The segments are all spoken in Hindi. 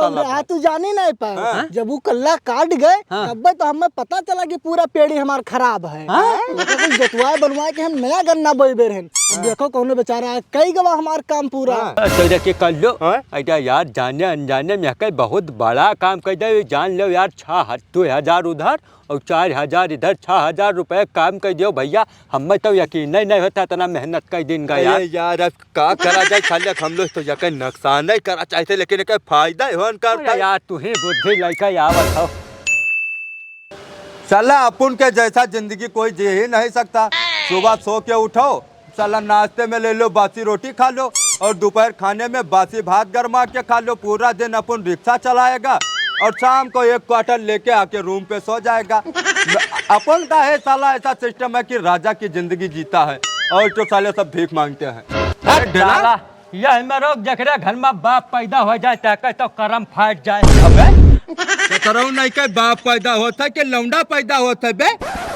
रहा तू जानी नहीं पाए। जब वो कल्ला काट गए तब तो हमें पता चला कि पूरा पेड़ी हमार खराब है। कुछ जतवाए बनवाए के हम नया गन्ना बोए रहे। देखो कौन बेचारा है, कई गवा हमार काम पूरा के कर लो। ऐसा यार जाने अनजाने में कई बहुत बड़ा काम कर दे। जान लो यार 6,000 उधर और 4,000 इधर, 6,000 रुपए काम कर दियो भैया। हमें तो यकीन नहीं होता इतना मेहनत कई दिन का यार। अब का करा जाए, खाली हम लोग तो यकीन नुकसान नहीं करा चाहते, लेकिन एक फायदा हो यार। तुम्हें बुद्धि लड़का आवत हो। साला अपन के जैसा जिंदगी कोई जी ही नहीं सकता। सुबह सो के उठो, साला नाश्ते में ले लो बासी रोटी खा लो और दोपहर खाने में बासी भात गरमा के खा लो। पूरा दिन अपन रिक्शा चलाएगा और शाम को 1 क्वार्टर लेके आके रूम पे सो जाएगा। अपन का है साला ऐसा सिस्टम है कि राजा की जिंदगी जीता है और तो साले सब भीख मांगते हैं। यह मरो जकरे घर में बाप पैदा हो जाए ताकि तो करम फाट जाए। करो नहीं के बाप पैदा होता है कि लौंडा पैदा होता है बे?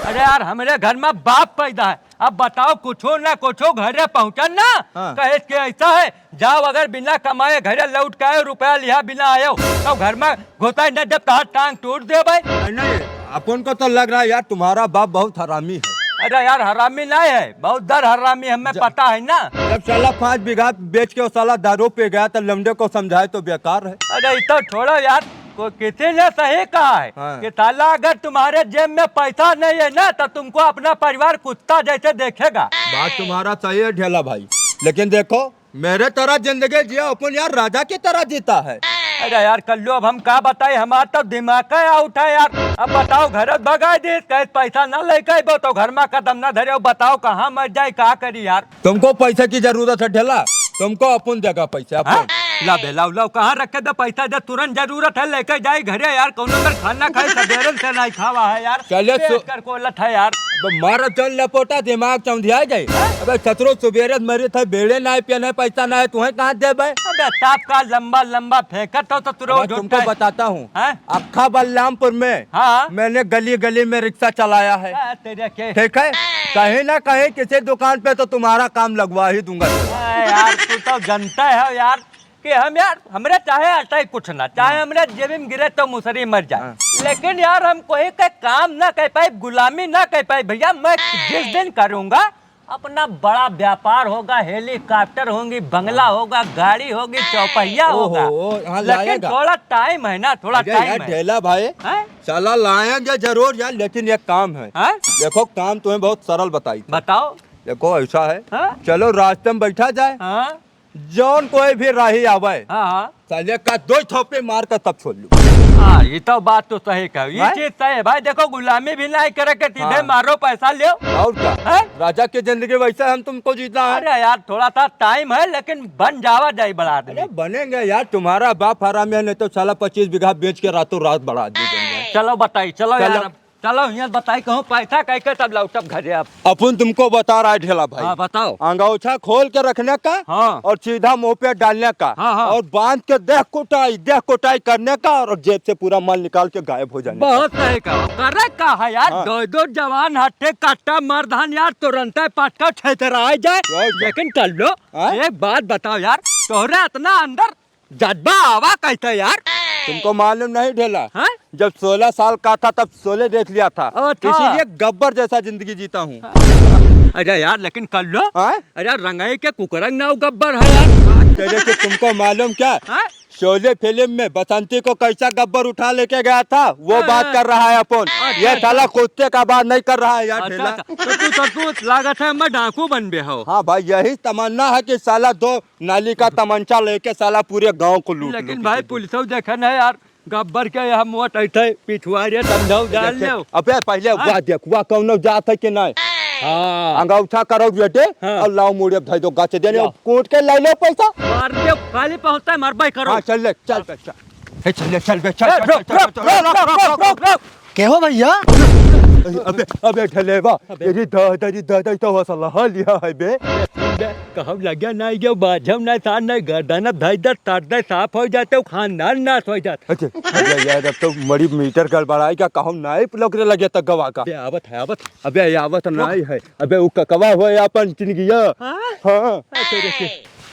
अरे यार हमारे घर में बाप पैदा है। अब बताओ कुछो ना कुछो घरे पहुँचन ना। कहे के ऐसा है, जाओ अगर बिना कमाए घरे लौट के आयो, रुपया लिया बिना आयो तो घर में घुसा न जब तार टांग टूट दे भाई। नहीं, अपन को तो लग रहा है यार तुम्हारा बाप बहुत हरामी है। अरे यार हरामी नहीं है, बहुत दर हरामी हमें पता है ना। जब साला 5 बीघा बेच के वो साला दारू पे गया तो लौंडे को समझाए तो बेकार है। अरे इतना छोड़ो यार, को किसी ने सही कहा है कि साला अगर तुम्हारे जेब में पैसा नहीं है ना तो तुमको अपना परिवार कुत्ता जैसे देखेगा। बात तुम्हारा सही है ढेला भाई, लेकिन देखो मेरे तरह जिंदगी जिया अपन यार राजा की तरह जीता है। अरे यार कल्लू अब हम क्या बताए, हमारा तो दिमाग आउट है यार। अब बताओ घर भगा दे, कहे पैसा न लेके तो घर में कदम न धरे। बताओ कहाँ मर जाए, क्या करी यार। तुमको पैसे की जरूरत है ढेला, तुमको अपन देगा पैसा अपन। ला बेलाव लाओ कहाँ रखे दे पैसा, जब तुरंत जरूरत है लेके जाए घरे यार। कौन अगर खाना खाए सवेरे से नहीं खावा है यार। चले कर कोलत है यार। मारा चल लपोटा दिमाग चौंधिया जाए। अबे छतरो सुबेरे मरे थे, बेड़े ना पिया पैसा ना है, तुम्हें कहाँ दे भाई। अबे ताप का लंबा लंबा फेंकत हो तो तुमको बताता हूँ, अक्खा बलरामपुर में मैंने गली गली में रिक्शा चलाया है। ठीक है, कहीं ना कहीं किसी दुकान पे तो तुम्हारा काम लगवा ही दूंगा। यार तू तो जनता है यार कि हम यार हमरे चाहे अटाई कुछ ना चाहे हमरे जेब में गिरे तो मुसरी मर जाए, लेकिन यार हम कोई का काम ना कर पाए, गुलामी ना कर पाए भैया। मैं जिस दिन करूँगा अपना बड़ा व्यापार होगा, हेलीकॉप्टर होंगी, बंगला होगा, गाड़ी होगी, चौपहिया होगा, लेकिन थोड़ा टाइम है ना, थोड़ा टाइम है। ढेला भाई साला लाएंगे जरूर यार, लेकिन एक काम है। देखो काम तुम्हें बहुत सरल बताई। बताओ। देखो ऐसा है, चलो रास्ते में बैठा जाए, जौन कोई भी राही आवे साले का 2 थप्पे मार कर तब छोड़ लूं। हाँ ये तो बात तो सही कहो, ये चीज सही है भाई। देखो गुलामी भी नहीं करे के, सीधे मारो पैसा लो और क्या। राजा की जिंदगी वैसे हम तुमको जीतना है। अरे यार थोड़ा सा टाइम है, लेकिन बन जावा जाए बड़ा आदमी। बनेंगे यार, तुम्हारा बाप हरामी है, नहीं तो साला 25 बीघा बेच के रातों रात बढ़ा दी। चलो बताई, चलो यार चलो यहाँ बताई कहूँ पैसा कह के तब लौटब घरे। अब अपन तुमको बता रहा है ढेला भाई। बताओ। अंगूछा खोल के रखने का और सीधा मुंह पे डालने का और बांध के देह कुटाई करने का और जेब से पूरा माल निकाल के गायब हो जाने। बहुत सही कहो, करे का है यार। 2 जवान हट्टे काटा मर्दान यार तुरंत पटका ठेठराए जाए। लेकिन कर लो एक बात बताओ यार, तोहरे इतना अंदर जज्बा आवा कैसे यार। तुमको मालूम नहीं ढेला, जब 16 साल का था तब 16 देख लिया था, इसीलिए गब्बर जैसा जिंदगी जीता हूँ। अरे यार लेकिन कर लो। अरे रंगाई के कुकरंग नाव गब्बर है यार। तुमको मालूम क्या, शोले फिल्म में बसंती को कैसा गब्बर उठा लेके गया था, वो बात कर रहा है अपन। ये साला कुत्ते का बात नहीं कर रहा है यार ढेला। तो तू लागत है मैं डाकू बन बे हो। हाँ भाई यही तमन्ना है कि साला 2 नाली का तमंचा लेके साला पूरे गांव को लूट। लेकिन भाई पुलिस देखा ना यार, गब्बर के हम वो ऐठे पिछुआरे तंधौ डाल ले। अबे पहले हुआ देख हुआ कौनो जात है कि नहीं। अंगूठा करो बेटे और लाओ मुड़े भाई दो गाचे देने कोट के ले लो पैसा मार दे, खाली पहुंचता है मरबाई करो। चल ले चल क्या हो भैया। अबे ठलेवा तेरी दादा तो हसला लिया है बे। कहब लगे नहीं गयो बाजम नहीं तान नहीं गर्दन धैदर तारदे साफ हो जाते हो, खानदान नाश हो जाता। अच्छा यार अब तो मरी मीटर गड़बड़ाई का कहूं नहीं लगे लगे तक गवा का। आवत है आवत। अबे आवत नहीं है, अबे वो ककवा हुआ अपन चिन गया। हां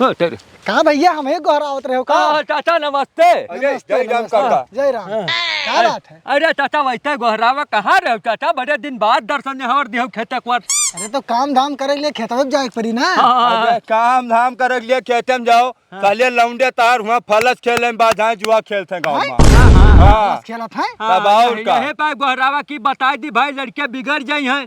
हाँ, तेरे कहा भैया हमें गोहरावत रहे हो का? हाँ, चाचा नमस्ते। अरे जय राम काका। जय राम। क्या बात है? अरे चाचा वैसे गोहरावा कहाँ रहे हो चाचा? बड़े दिन बाद दर्शन हवर दियो खेतक वर। अरे तो काम धाम करे के लिए खेतवा जाए पड़ी ना। अरे काम धाम करे के लिए खेते में जाओ, खाली लौंडे तार हुआ फलस खेले में बाधा जुआ खेलते गाँव में। हाँ बस खेला था। तब और का? यही पाए गोहरावा की बताई दी भाई, लड़के बिगड़ जाई हैं।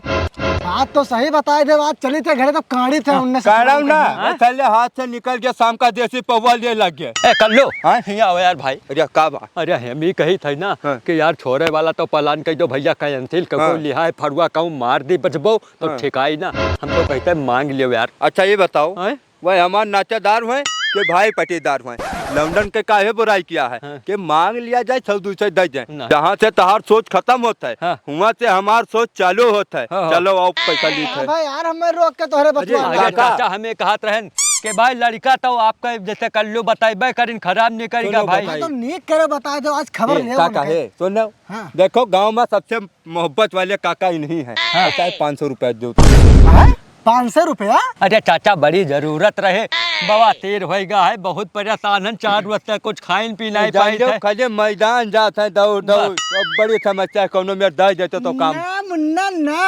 बात तो सही बताए थे, बात चली थे घरे तो काड़ी थे उनने से। कह ना पहले हाथ से निकल के शाम का देसी पौवा लिए लग गए। ए कर लो। हाँ? यहाँ आओ यार भाई। अरे का बा? अरे हम ही कही थी ना हाँ। कि यार छोरे वाला तो पलान कही दो भैया कैंसिल हाँ। को लिहाय फरुआ कहूँ मार दी बचबो तो हाँ। ठिकाई ना, हम तो कहते मांग लियो यार। अच्छा ये बताओ, हैं? वह हमार नातेदार हुए कि भाई पटीदार हुए? लंदन के काहे बुराई किया है हाँ। कि मांग लिया जाए सब दूसरे दे जाए। ना। जहाँ से तहार सोच खत्म होता है हाँ। वहाँ से हमार सोच चालू होता है। हाँ। चलो आओ पैसा लीक है। भाई यार हमें रोक के तोहरे बतवा अरे अरे काका। चाचा हमें कहत रहन कि भाई लड़का तो आपका जैसे कर लो बताइबे करिन, खराब नहीं करेगा सुनो भाई। बताइए। तो नीक करे बताए दो, आज खबर ले काका है सुनो, हाँ। देखो गांव में सबसे मोहब्बत वाले काका इन्हीं है। हाँ। चाहे 500 रुपए दो। 500 रुपया। अरे चाचा बड़ी जरूरत रहे, बवा तीर होएगा है, बहुत परेशान है, 4 रोज से कुछ खाइन पी नहीं पाई थे। खाली मैदान जाते हैं दौड़ दौड़, अब बड़ी समस्या है, कोनो में दे देते तो काम। ना मुन्ना ना,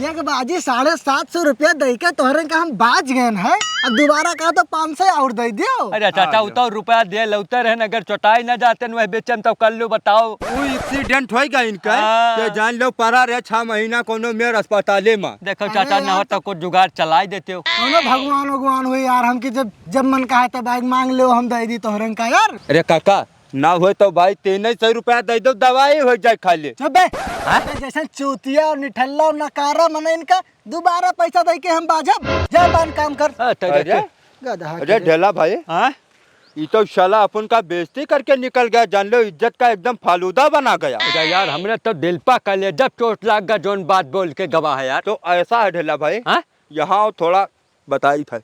एक बाजी 750 रुपया दे के तोहरे का हम बाज गए हैं। अब दोबारा कहा तो 500 और दे दियो। अरे चाचा हाँ, उतो रुपया दे लौते रहे, अगर चौटाई न जाते न वह बेचन तो कर लो बताओ। वो एक्सीडेंट होएगा इनका हाँ। कि जान लो पड़ा रहे 6 महीना कोनो मेर अस्पताले में। देखो चाचा न हो तो कुछ जुगाड़ चला ही देते हो। कौनो भगवान हुई यार, हमकी जब मन का है तब बैग मांग लो, हम दे दी तोहरे का यार। अरे काका ना हो तो भाई 300 रुपया दे दो, दवाई हो जाए खाली। चुप बे। जैसे चूतिया और निठल्ला और नकारा मने इनका दोबारा पैसा दे के हम बाजब। जा पान काम कर। अरे गधा अरे ढेला भाई, हाँ? ये तो शाला अपन का बेइज्जती करके निकल गया, जान लो इज्जत का एकदम फालूदा बना गया। अरे यार हमने तो दिल पा कर लिया, जब चोट लाग गया जोन बात बोल के गवाह है यार। तो ऐसा है ढेला भाई, हाँ? यहाँ थोड़ा बताई था,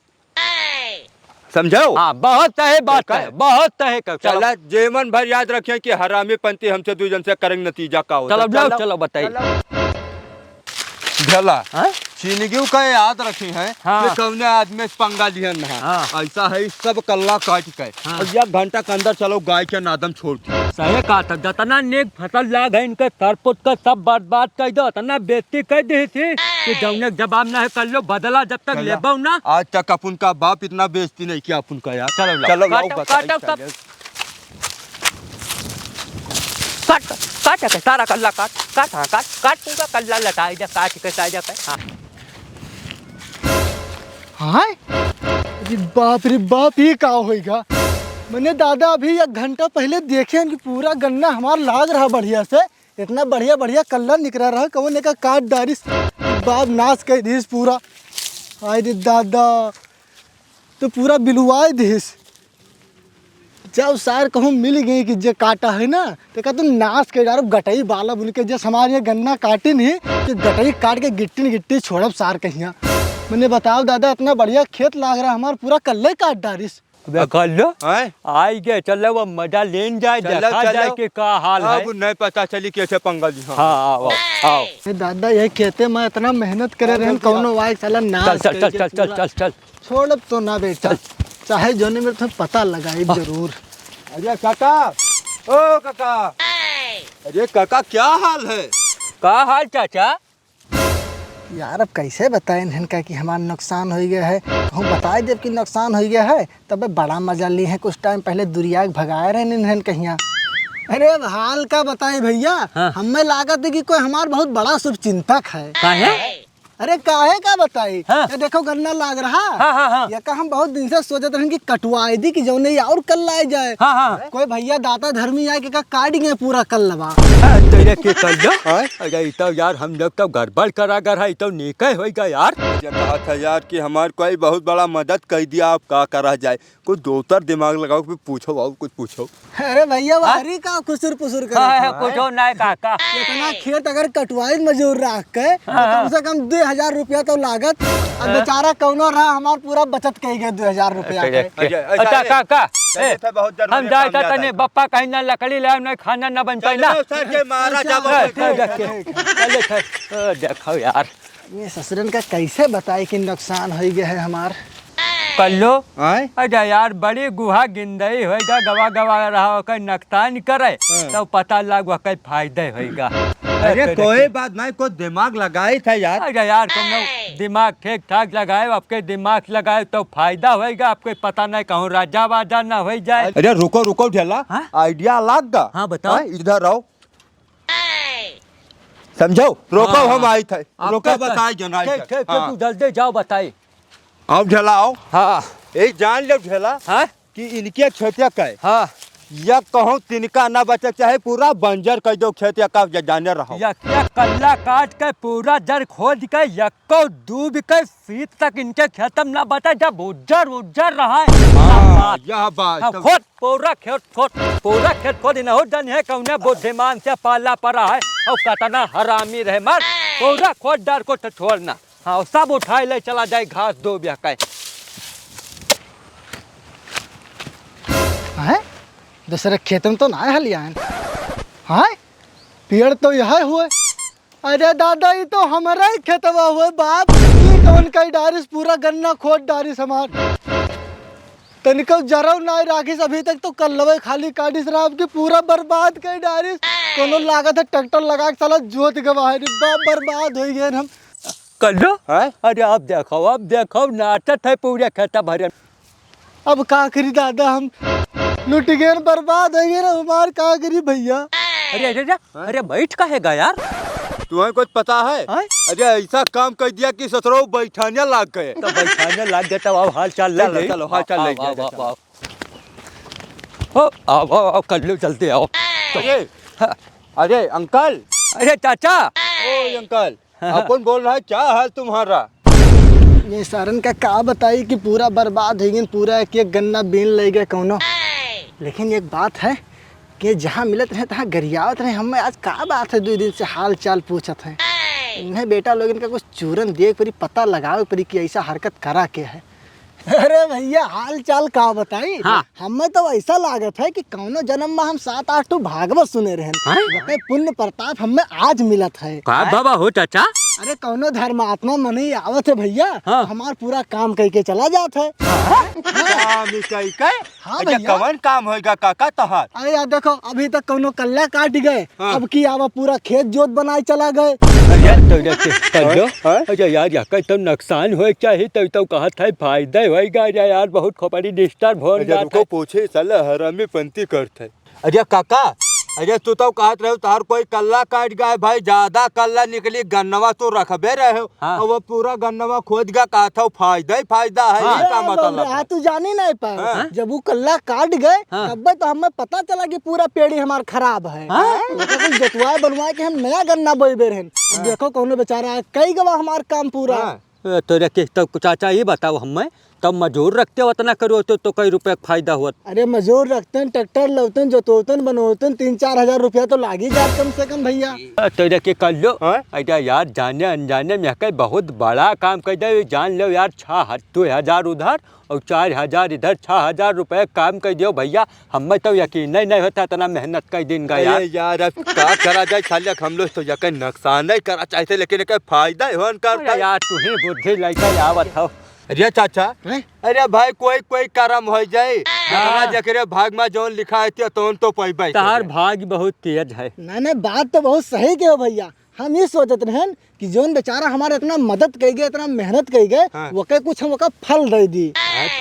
समझो? हाँ बहुत सही बात है, बहुत सही कर। चलो चला जेमन भर याद रखें कि हरामी पंथी हमसे दू जन से करेंगे, नतीजा का होता। चलो चलो बताइए। ढेला हाँ? चीनगियों का याद रखी है हाँ। कि कौने आदमी से पंगा लिहन है। हाँ। ऐसा है सब कल्ला काट के हाँ। और 1 घंटा के अंदर चलो गाय के नादम छोड़ती। सही कहा था, जितना नेक फसल लाग है इनके सरपुत का सब बर्बाद कर दो, इतना बेइज्जती कर दी थी कि जौने जवाब ना है कर लो, बदला जब तक ले पाऊँ ना। आज तक अपन का बाप इतना बेइज्जती नहीं किया अपन का यार। चलो लाओ। चलो लाओ काटो, बताइए, काटो, चलिए। काट के सारा कल्ला काट पूरा कल्ला लटाई जा, काट के साइजा पे। हाँ हाँ रे बाप ये का होएगा। मैंने दादा अभी 1 घंटा पहले देखे कि पूरा गन्ना हमारा लाग रहा बढ़िया से, इतना बढ़िया बढ़िया कल्ला निकला रहा, कौन का काट डारिस बाप नाश कर दीस पूरा। आय रे दादा तो पूरा बिलुआए दीस। जब सार कहूँ मिल गई कि जे काटा है ना तो क्या तुम नाश कर डालो गटई बाला बोल के, जैसे हमारे यहाँ गन्ना काटे नहीं कि गटई काट के गिट्टी गिट्टी छोड़ब सार कहिया। मैंने बताओ दादा इतना बढ़िया खेत लाग रहा हमारा, पूरा कल्ले काट डारिस। कर लो हैं? आई गए, चलो वो मजा लेन जाए, चलो, देखा चलो। जाए कि का हाल है। अब नहीं पता चली कैसे पंगा ली। हाँ आओ आओ, ए दादा यही खेते में इतना मेहनत करे रहे कौनो वाई साला चल नाश चल चल करके चल चल पूरा। चल चल। छोड़ तो ना बेटा, चाहे जोने में तो पता लगाई जरूर। अरे काका, ओ काका, अरे काका क्या हाल है? का हाल चाचा? यार अब कैसे बताएं इनका कि हमारा नुकसान हो गया है। हम बताए जब कि नुकसान हो गया है तब बड़ा मजा लिए हैं। कुछ टाइम पहले दुरिया भगाए रहे इन्हन कहिया। अरे अब हाल का बताएं भैया। हाँ। हमें लागत है कि कोई हमारा बहुत बड़ा शुभ चिंतक है। का है? अरे काहे का बताई। हाँ। ये देखो गन्ना लाग रहा। हाँ हाँ हाँ ये का हम बहुत दिन से सोचते रहे कि कटवाई दी कि जौने ये और कल लाए जाए। हाँ हाँ। कोई भैया दाता धर्मी आए कि का काट गए पूरा कल लबा। तेरे के कर लो। हैं? अरे ये तो यार हम लोग तो गड़बड़ करा कर है, तो निकल होएगा यार। ये कहा था यार कि हमारे कोई बहुत बड़ा मदद कर दिया, आप का करा जाए। कुछ दोतर दिमाग लगाओ, कुछ पूछो और कुछ पूछो। अरे भैया वारी का खुसुर पुसुर कर हाँ कुछ नहीं काका। इतना खेत अगर कटवाई मजूर रख के तो कम से कम 2000 रुपया तो लागत। अब बेचारा कौनो रहा हमार पूरा बचत कही गए 2000 रुपया के। अच्छा काका चलिए, तो बहुत जरूरी हम जाए काम याद तने आया। बप्पा कहीं ना लकड़ी ले ना खाना ना बन पाई ना। चलो सर के महाराजा देखो यार ये ससुरन का कैसे बताए कि नुकसान हो गया है हमार। कर लो। आए अरे यार बड़ी गुहा गिंदई होएगा, गवा गवा रहा होकर नुकसान करे तो पता लग वह फायदे होएगा। अरे कोई बात नहीं, कोई दिमाग लगाई था यार। अरे यार तुम दिमाग ठीक ठाक लगाए, आपके दिमाग लगाए तो फायदा होएगा, आपको पता नहीं कहूँ राजा वाजा ना हो जाए। अरे रुको रुको ढेला, हाँ? आइडिया लग गा। हाँ, बताओ। इधर आओ, समझो। रोको, हाँ, हम आई थे। आपका रोको, बताए जनाई। ठीक ठीक तू जल्दी जाओ बताइए। आओ ढेला आओ। हाँ ये जान लो ढेला हाँ कि इनके खेतिया का हाँ या कहूँ तिनका ना बचे, चाहे पूरा बंजर कर दो खेतिया का जाने रहो। यकिया कल्ला काट के पूरा जड़ खोद के यक्को डूब के सीत तक इनके खेतम ना बता, जब उज्जर उज्जर रहा है। हाँ, यह बात हाँ, तो- खोद पूरा खेत खोद, पूरा खेत खोद न हो जन है कौने बुद्धिमान से पाला पड़ा है और कतना हरामी रहे मर पूरा खोद डर को तो छोड़ना। हाँ सब उठाए ले चला जाए घास दो ब्याह का। हैं दूसरे खेत में तो ना हलिया है। हाँ पेड़ तो यह हुए। अरे दादा ये तो हमारा ही खेतवा हुए बाप, ये कौन का डारिस पूरा गन्ना खोद डारिस हमार तनिको जरव ना राखिस, अभी तक तो कल्लवे खाली काटिस रहा, आपकी पूरा बर्बाद कर डारिस। कोनो लागत है ट्रैक्टर लगा के साला जोत गवा है, बाप बर्बाद हो गए हम। कर लो। हैं? अरे अब देखो नाटक है पूरे खेता भरे। अब का करी दादा, हम लुट गए बर्बाद हो गए हमार, का करी भैया। अरे अरे अरे बैठ का है यार। तुम्हें कुछ पता है? हैं? अरे ऐसा काम कर दिया कि ससुरो बैठाने लग गए। तो बैठाने लग गया, तब आओ हाल चाल ले चलो, ले। चलो, हाल चाल ले आओ, जाओ, आओ, आओ। हो आओ कर लो जल्दी आओ। अरे अरे अंकल, अरे चाचा ओ अंकल, अपन बोल रहा है, क्या हाल तुम्हारा? ये सारन का बताई कि पूरा बर्बाद हो गए, पूरा एक एक गन्ना बीन ले गए कौनो। लेकिन एक बात है कि जहाँ मिलत रहे तहाँ गरियावत रहे। हमें आज का बात है 2 दिन से हाल चाल पूछत है। इन्हें बेटा लोग इनका कुछ चूरन देख परी, पता लगावे परी कि ऐसा हरकत करा के है। अरे भैया हाल चाल का बताई। हाँ। हमें तो ऐसा लागत है कि कौनो जन्म में हम 7-8 तो भागवत सुने रहे हैं, पुण्य प्रताप हमें आज मिलत है। का बाबा हो चाचा? अरे कौनो धर्मात्मा मन ही आवत है भैया। हाँ। हमार पूरा काम करके चला जात है। काम ही कई के? हाँ अच्छा, भैया। कवन काम होएगा काका तहार? अरे यार देखो अभी तक कौनो कल्ला काट गए, हाँ। अब की आवा पूरा खेत जोत बनाए चला गए। अरे तो कर लो। हाँ? अरे यार यका तो नुकसान हो चाहिए तो कहा था फायदा होएगा। अरे यार बहुत खोपड़ी डिस्टर्ब हो अरे जाता रुको, है। पूछे साला हरामी पंती करते। अरे काका, अरे तू तो कहत रहे तार कोई कल्ला काट गया है भाई, ज्यादा कल्ला निकली, गन्नवा तो रखबे रहे हो। हाँ। और वो पूरा गन्नवा खोद गया, कहा था फायदा ही फायदा है। हाँ। ये का मतलब है? तू जानी नहीं पाए। हाँ। जब वो कल्ला काट गए हाँ। तब तो हमें पता चला कि पूरा पेड़ी हमार खराब है। हाँ। ओकरा कुछ जतवाए बनवाए के हम नया गन्ना बोए रहन। अब देखो कौनो बेचारा कई गवा हमार काम पूरा। हाँ। तो रे तो चाचा ये बताओ हमें, तब मजूर रखते हो उतना करो तो कई रुपए का फायदा हुआ। अरे मजूर रखते हैं, ट्रैक्टर लौतन जोतोतन बनोतन, 3-4 हजार रुपया तो लाग ही जात कम से कम भैया। तो रे कर लो। हाँ? अरे यार जाने अनजाने में कई बहुत बड़ा काम कर दे, जान लो यार 6,000 उधर और 4,000 इधर, 6,000 रुपए काम कर दियो भैया। हमें तो यकीन नहीं होता इतना मेहनत कर दिन का यार। अरे यार अब का करा जाए साले, हम लोग तो यकीन नुकसान नहीं करा चाहते, लेकिन एक फायदा ही होन करता अरे है। यार तू ही बुद्धि लेकर आवत हो। अरे चाचा, हैं? अरे भाई कोई कर्म हो जाए, जितना जकरे भाग में जोन लिखा है तो पैबे। तार भाग्य बहुत तेज है। नहीं बात तो बहुत सही के हो भैया। हम ये सोचत रहन कि जोन बेचारा हमारे इतना मदद कर गए, इतना मेहनत कर गए, हाँ। वो के कुछ हम ओका फल दे दी।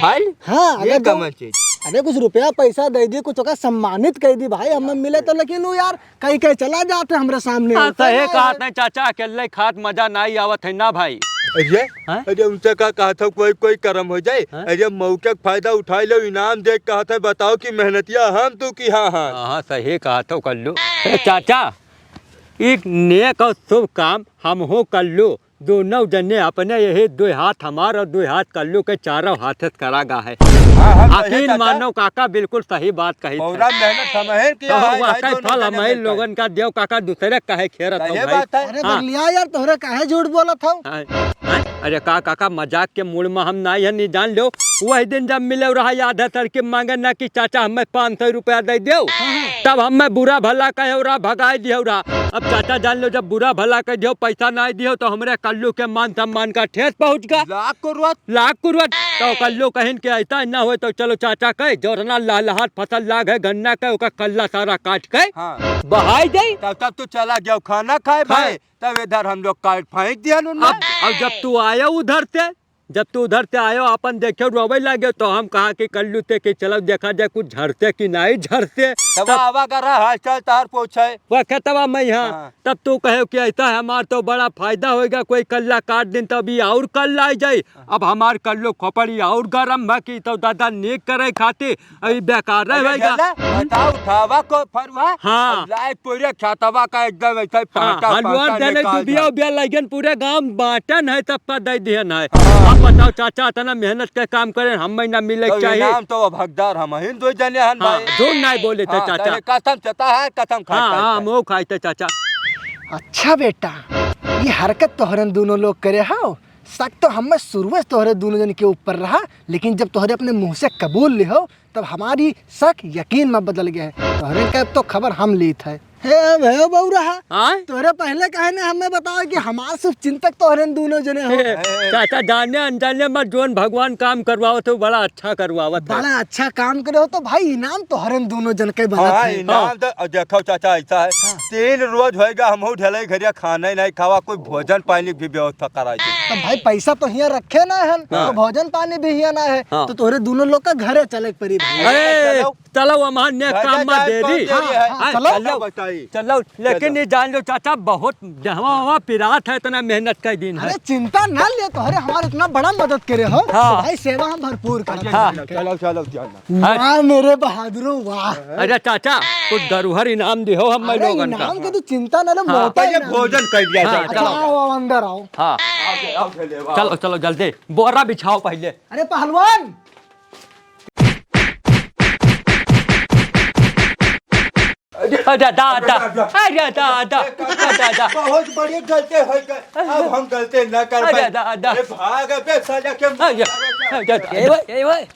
फल? हाँ ये अगर जो- कमन चीज? अरे कुछ रुपया पैसा दे दी, कुछ ओका सम्मानित कर दी भाई हमें मिले तो। लेकिन वो यार कहीं कहीं चला जाते हमारे सामने। सही कहा नहीं चाचा, अकेले खात मजा नहीं आवत है ना भाई। अरे हाँ? अरे उनसे कहा था कोई कर्म हो जाए। हाँ? अरे मौके का फायदा उठा लो, इनाम देख कहा था, बताओ कि मेहनतिया हम तू की। हाँ हाँ हाँ सही कहा तो कर लो। चाचा एक नेक और शुभ काम हम हो कर लो, दोनों जने अपने यही 2 हाथ हमार और 2 हाथ कर लो के चारों हाथ करागा है। हम सही यकीन चाचा। मानो काका बिल्कुल सही बात कही पूरा मेहनत हमें किया है, वाकई दोनों फल जने हमारे मिलकर। लोगन का देव काका दूसरे कहे खेरत हो सही भाई बात है। अरे हाँ। बगलिया यार तोहरे काहे झूठ बोलत हो? अरे काका मजाक के मूड में हम नहीं है नहीं जान लो। वही दिन जब मिले रहा आधा तरकीब मांगे ना कि चाचा हमें 500 रुपया दे दो, तब हमें बुरा भला कहे रहा भगाई दियो रहा। अब चाचा जान लो जब बुरा भला कह दियो पैसा नहीं दियो तो हमरे कल्लू के मान सम्मान का ठेस पहुंच गया। लाख कुर्वत तो कल्लू कहिन के ऐसा ना हो तो चलो चाचा कहे जोरना लालहाट फसल लाग है गन्ना के ओका कल्ला सारा काट के हाँ। बहाई दे। तब तू चला गया खाना खाए भाई, तब इधर हम लोग काट फेंक दिया उन्होंने। अब जब तू आयो उधर से आयो अपन देखे रोवे लगे तो हम कहा कि कल्लू ते कि चलो देखा जाए कुछ झड़ते कि नहीं झड़ते। तब आवा कर रहा हाल चाल तार पूछे। वह कहता मैं यहाँ हाँ। तब तू कहे कि ऐसा है हमार तो बड़ा फायदा होगा, कोई कल्ला काट दिन तभी और कल्ला आई जाये। अब हमार कल्लो खोपड़ी और गरम की तो दादा नीक करे खातिर अभी बेकार रहेगा। बताओ उठावा को फरवा। हाँ। लाइट पूरे खातवा का एकदम ऐसा पाटा हलवान पाटा देने निकाल दुबिया दिया। उबिया लगन पूरे गांव बांटन है सबका दे दिहन है। हाँ। अब बताओ चाचा इतना मेहनत के काम करे हमें ना मिले तो चाहिए। इनाम तो अब हकदार हम ही दो जने हन हाँ, भाई। झूठ नहीं बोले थे हाँ, चाचा। तेरे कसम चता है कसम खा हाँ हाँ वो खाए थे चाचा। अच्छा बेटा, ये हरकत तोहरन दोनों लोग करे हो। शक तो हमें शुरू से तोहरे दोनों जन के ऊपर रहा, लेकिन जब तोहरे अपने मुंह से कबूल ले हो तब हमारी शक यकीन में बदल गया है। तोहरे का तो खबर हम ली थे। हे भयो बहु रहा हाँ? तोहरे पहले कहे ने हमें बताओ कि हमारे शुभ चिंतक तोहरे दोनों जने हो। चाचा जाने अनजाने में जोन भगवान काम करवाओ तो बड़ा अच्छा करवावत है। बड़ा अच्छा काम करे हो तो भाई इनाम तोहरे दोनों जन के बनत हाँ, है। इनाम तो अब देखो चाचा ऐसा है। 3 रोज होएगा हम ढले घरिया खाना ही नहीं खावा, कोई भोजन पानी की भी व्यवस्था कराई थी। तो भाई पैसा तो यहाँ रखे ना है तो भोजन पानी भी यहाँ ना है, हाँ। तो तोहरे दोनों लोग का घरे चले के परी भाई। अरे चलो। चलो हमारे ने काम में देरी। हाँ, चलो बताइए। चलो लेकिन ये जान लो चाचा बहुत जहाँ पिरात है इतना मेहनत का दिन है। अरे चिंता न ले, तोहरे हमारे इतना बड़ा मदद करे हो। हाँ। तो भाई सेवा हम भरपूर करते हाँ। हैं। चलो चलो चलो। वाह मेरे बहादुरों वाह। अरे चाचा कुछ धरोहर इनाम दिहो हम अरे लोगन का। इनाम की तो चिंता न ले, हाँ। मोटा पहले इनाम। भोजन कर दिया हाँ, जाए। अच्छा आओ आओ, अंदर आओ। हाँ आओ ढले, आओ। चलो चलो जल्दी बोरा बिछाओ पहले। अरे पहलवान अरे दादा अरे दादा बहुत बड़ी गलती हो गई, अब हम गलती न कर अरे पाए। दादा। अरे भाग बे साला के।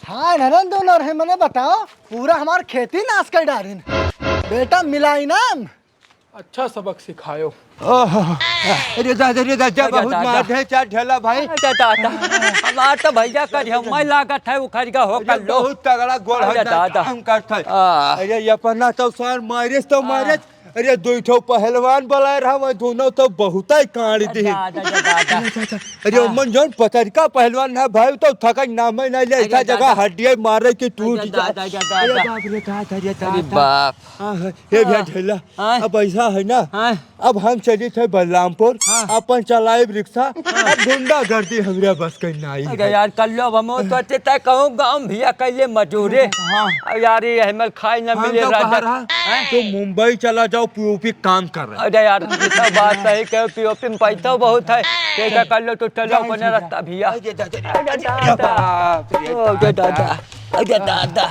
हाँ नरन दोनों है, मैंने बताओ पूरा हमार खेती नाश कर डालिन। बेटा मिला इनाम। अच्छा सबक सिखायो। अरे दादा बहुत मार है चार ढेला भाई। दादा हमार तो भैया कर मैं लागत है उखड़ का हो कर लो। बहुत तगड़ा गोल अरे है दादा। काम करता है। आ। अरे ये अपना तो सर मारिस तो मारिस। अरे दो ठो पहलवान बुलाए रहा, वो दोनों तो बहुत ही कांड दी। अरे मन जोन पतरका पहलवान है भाई तो थका नाम ही नहीं ले, ऐसा जगह हड्डियां मारे की टूट जाए। अरे बाप रे दादा बाप हे भैया ढेला, हाँ। अब ऐसा है ना, हाँ। अब हम चली थे बलरामपुर, अपन चलाए रिक्शा, अब गुंडा गर्दी हमरा बस करना आई अरे यार कल लो हम तो तय कहूँ गाँव भैया कैले मजूरे। यार ये हमें खाई न मिले राजा। तो मुंबई चला जाओ, पीओपी काम कर रहे। अरे यार तो बात सही कहो पीओपी में पैसा बहुत है। क्या कर लो तो चलो अपने रास्ता भैया। अरे दादा अरे दादा अरे दादा